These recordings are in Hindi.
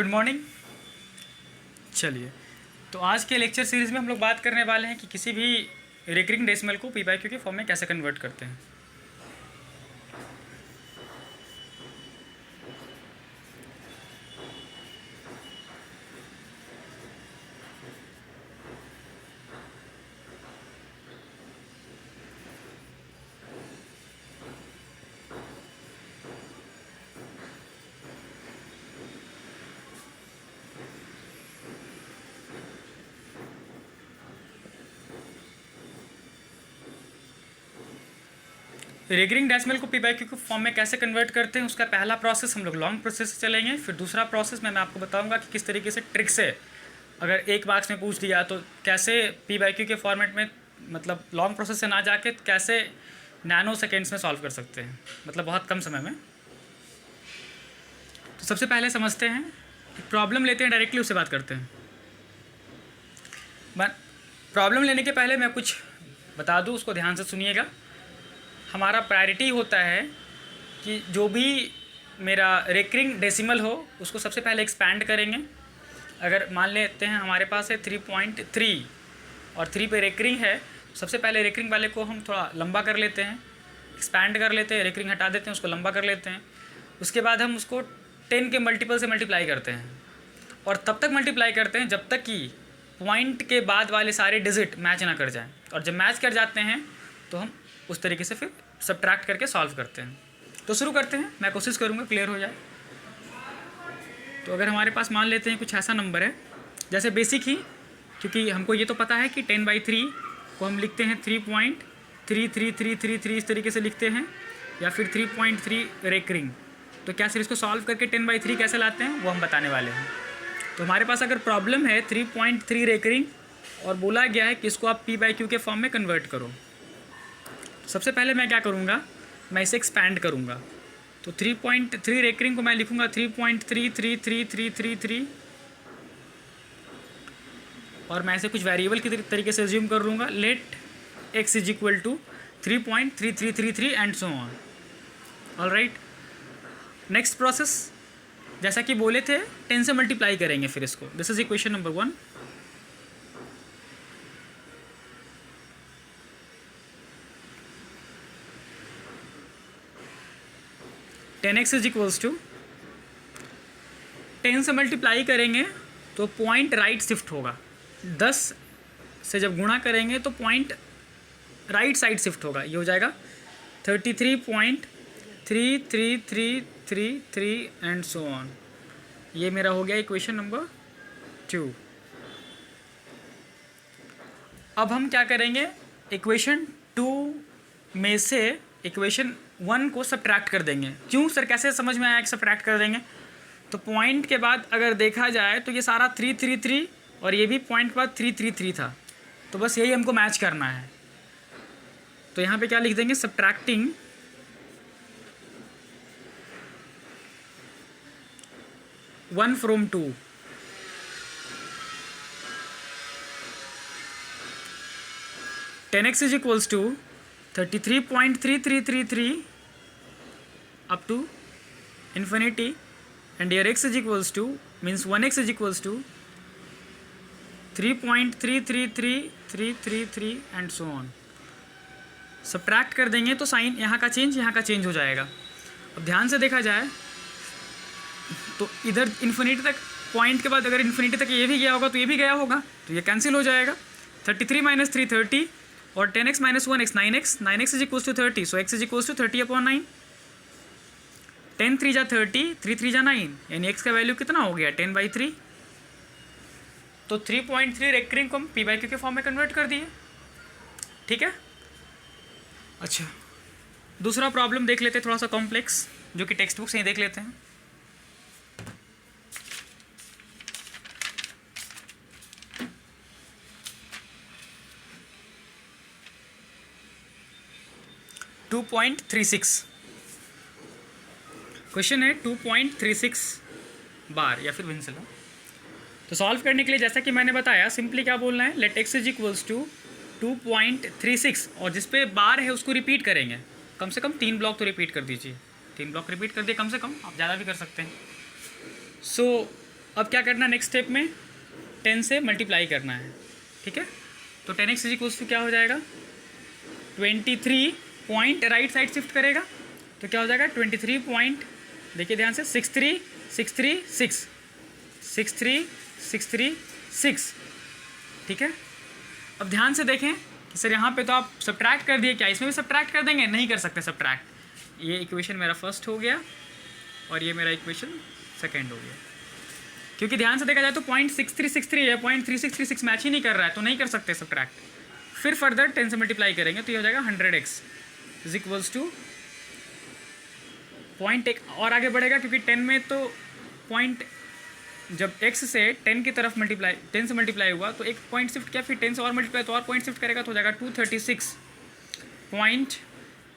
Good morning. चलिए, तो आज के लेक्चर सीरीज़ में हम लोग बात करने वाले हैं कि किसी भी रिकरिंग डेसिमल को पी बाई क्यू के फॉर्म में कैसे कन्वर्ट करते हैं। रिकरिंग डेसिमल को पी बाई क्यू के फॉर्म में कैसे कन्वर्ट करते हैं, उसका पहला प्रोसेस हम लोग लॉन्ग प्रोसेस से चलेंगे। फिर दूसरा प्रोसेस में मैं आपको बताऊंगा कि किस तरीके से ट्रिक से अगर एक मार्क्स में पूछ दिया तो कैसे पी बाई क्यू के फॉर्मेट में, मतलब लॉन्ग प्रोसेस से ना जाके कैसे नैनो सेकेंड्स में सॉल्व कर सकते हैं, मतलब बहुत कम समय में। तो सबसे पहले समझते हैं, प्रॉब्लम लेते हैं, डायरेक्टली उससे बात करते हैं। प्रॉब्लम लेने के पहले मैं कुछ बता दूँ, उसको ध्यान से सुनिएगा। हमारा प्रायोरिटी होता है कि जो भी मेरा रिकरिंग डेसिमल हो उसको सबसे पहले एक्सपैंड करेंगे। अगर मान लेते हैं हमारे पास है 3.3 और 3 पे रिकरिंग है, सबसे पहले रिकरिंग वाले को हम थोड़ा लंबा कर लेते हैं, एक्सपैंड कर लेते हैं, रिकरिंग हटा देते हैं, उसको लंबा कर लेते हैं। उसके बाद हम उसको 10 के मल्टीपल से मल्टीप्लाई करते हैं और तब तक मल्टीप्लाई करते हैं जब तक कि पॉइंट के बाद वाले सारे डिजिट मैच ना कर जाएं। और जब मैच कर जाते हैं तो हम उस तरीके से फिर सब्ट्रैक्ट करके सॉल्व करते हैं। तो शुरू करते हैं, मैं कोशिश करूँगा क्लियर हो जाए। तो अगर हमारे पास मान लेते हैं कुछ ऐसा नंबर है, जैसे बेसिक ही, क्योंकि हमको ये तो पता है कि 10/3 को हम लिखते हैं 3.33333 इस तरीके से लिखते हैं, या फिर 3.3 रेकरिंग। तो क्या सिर्फ इसको सॉल्व करके 10/3 कैसे लाते हैं वो हम बताने वाले हैं। तो हमारे पास अगर प्रॉब्लम है 3.3 रेकरिंग और बोला गया है कि इसको आप पी बाई क्यू के फॉर्म में कन्वर्ट करो, सबसे पहले मैं क्या करूँगा, मैं इसे एक्सपैंड करूँगा। तो 3.3 रेकरिंग को मैं लिखूँगा 3.33333 और मैं इसे कुछ वेरिएबल की तरीके से एज्यूम कर लूँगा। Let x is equal to 3.3333 and so on. Alright, next process जैसा कि बोले थे 10 से मल्टीप्लाई करेंगे फिर इसको। This is equation number 1। Ten x is equals to 10 से मल्टीप्लाई करेंगे तो पॉइंट राइट शिफ्ट होगा। 10 से जब गुणा करेंगे तो पॉइंट राइट साइड शिफ्ट होगा। ये हो जाएगा 33.33333 एंड सो ऑन। ये मेरा हो गया इक्वेशन नंबर 2। अब हम क्या करेंगे, इक्वेशन 2 में से इक्वेशन 1 को सब्ट्रैक्ट कर देंगे। क्यों सर, कैसे समझ में आया कि सब्ट्रैक्ट कर देंगे? तो पॉइंट के बाद अगर देखा जाए तो ये सारा 333 और ये भी पॉइंट के बाद 333 था, तो बस यही हमको मैच करना है। तो यहाँ पे क्या लिख देंगे, subtracting 1 from 2। Ten x is equals to 33.3333 up to infinity, and here x is equals to means 1x is equals to 3.333333 and so on। Subtract कर देंगे तो साइन यहाँ का चेंज हो जाएगा। अब ध्यान से देखा जाए तो इधर इन्फिनिटी तक, पॉइंट के बाद अगर इन्फिनिटी तक ये भी गया होगा तो ये भी गया होगा, तो ये कैंसिल हो जाएगा। 33 - 3 30 और 10x - 1x 9x is equals to 30, so x is equals to 30/9। 10 3 जा 30, 3 3 जा 9, यानी x का वैल्यू कितना हो गया, 10/3। तो 3.3 रेकरिंग को हम पी बाई क्यू के फॉर्म में कन्वर्ट कर दिए। ठीक है, अच्छा दूसरा प्रॉब्लम देख लेते हैं, थोड़ा सा कॉम्प्लेक्स, जो कि टेक्स्ट बुक से ही देख लेते हैं। क्वेश्चन है 2.36 बार या फिर विंसला। तो सॉल्व करने के लिए जैसा कि मैंने बताया, सिंपली क्या बोलना है, let x is equals to 2.36 और जिस पे बार है उसको रिपीट करेंगे। कम से कम 3 ब्लॉक तो रिपीट कर दीजिए, 3 ब्लॉक रिपीट कर दिए कम से कम, आप ज़्यादा भी कर सकते हैं। सो अब क्या करना है नेक्स्ट स्टेप में, 10 से मल्टीप्लाई करना है, ठीक है। तो 10x इज इक्वल्स टू क्या हो जाएगा, 23 पॉइंट राइट साइड शिफ्ट करेगा तो क्या हो जाएगा 23 पॉइंट, देखिए ध्यान से 63636, ठीक है। अब ध्यान से देखें कि सर यहाँ पे तो आप सब्ट्रैक्ट कर दिए, क्या इसमें भी सब्ट्रैक्ट कर देंगे, नहीं कर सकते सब्ट्रैक्ट। ये इक्वेशन मेरा फर्स्ट हो गया और ये मेरा इक्वेशन सेकेंड हो गया, क्योंकि ध्यान से देखा जाए तो 0.6363 है, 0.3636 मैच ही नहीं कर रहा है, तो नहीं कर सकते सब्ट्रैक्ट। फिर फर्दर 10 से मल्टीप्लाई करेंगे तो ये हो जाएगा 100x is equals two point एक और आगे बढ़ेगा, क्योंकि 10 में तो पॉइंट जब x से 10 की तरफ मल्टीप्लाई 10 से मल्टीप्लाई हुआ तो एक पॉइंट शिफ्ट किया, फिर 10 से और मल्टीप्लाई तो और पॉइंट शिफ्ट करेगा तो हो जाएगा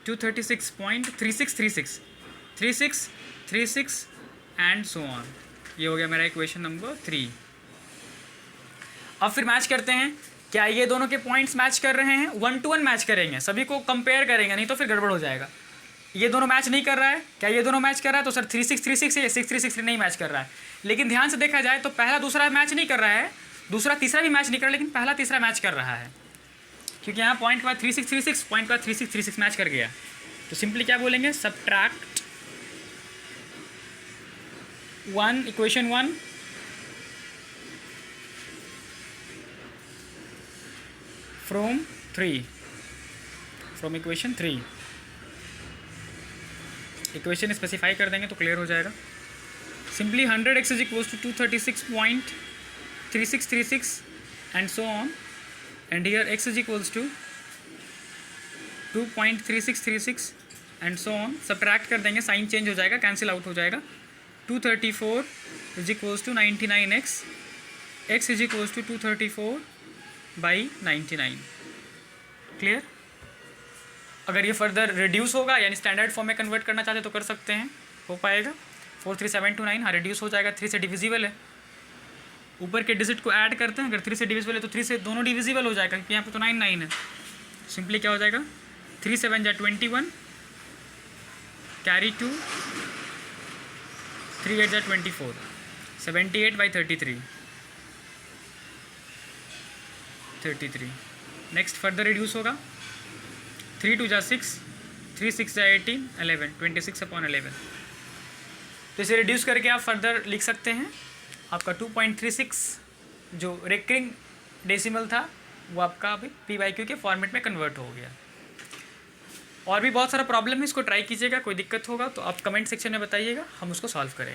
236.3636 एंड सो ऑन। ये हो गया मेरा इक्वेशन नंबर 3। अब फिर मैच करते हैं, क्या ये दोनों के पॉइंट्स मैच कर रहे हैं, 1 to 1 मैच करेंगे, सभी को कंपेयर करेंगे, नहीं तो फिर गड़बड़ हो जाएगा। ये दोनों मैच नहीं कर रहा है, क्या ये दोनों मैच कर रहा है, तो सर 3636 है, 6363 नहीं मैच कर रहा है। लेकिन ध्यान से देखा जाए तो पहला दूसरा मैच नहीं कर रहा है, दूसरा तीसरा भी मैच नहीं कर रहा है, लेकिन पहला तीसरा मैच कर रहा है, क्योंकि यहाँ पॉइंट के बाद 3636 पॉइंट के बाद 3636 मैच कर गया। तो सिंपली क्या बोलेंगे, subtract 1 equation 1 from equation 3। Equation specify कर देंगे तो क्लियर हो जाएगा। Simply 100x is equals to 236.3636 and so on, and here x is equals to 2.3636 and so on. Subtract कर देंगे, साइन चेंज हो जाएगा, कैंसिल आउट हो जाएगा। 234 is equals to 99x, x is equals to 234/99। Clear. अगर ये फर्दर रिड्यूस होगा यानी स्टैंडर्ड फॉर्म में कन्वर्ट करना चाहते तो कर सकते हैं, हो पाएगा। 43729 हाँ रिड्यूस हो जाएगा, 3 से डिविजिबल है। ऊपर के डिजिट को ऐड करते हैं, अगर 3 से डिविजिबल है तो 3 से दोनों डिविजिबल हो जाएगा, क्योंकि यहाँ पे तो 9 है। सिंपली क्या हो जाएगा, 3 7 जा 21, कैरी 2, 3 8 जा 24, 78/33। नेक्स्ट फर्दर रिड्यूस होगा, 3 2 जा 6, 3 6 जा 18, 11, 26/11। तो इसे रिड्यूस करके आप फर्दर लिख सकते हैं, आपका 2.36 जो रेकरिंग डेसिमल था वो आपका अभी PYQ के फॉर्मेट में कन्वर्ट हो गया। और भी बहुत सारा प्रॉब्लम है, इसको ट्राई कीजिएगा, कोई दिक्कत होगा तो आप कमेंट सेक्शन में बताइएगा, हम उसको सॉल्व करेंगे।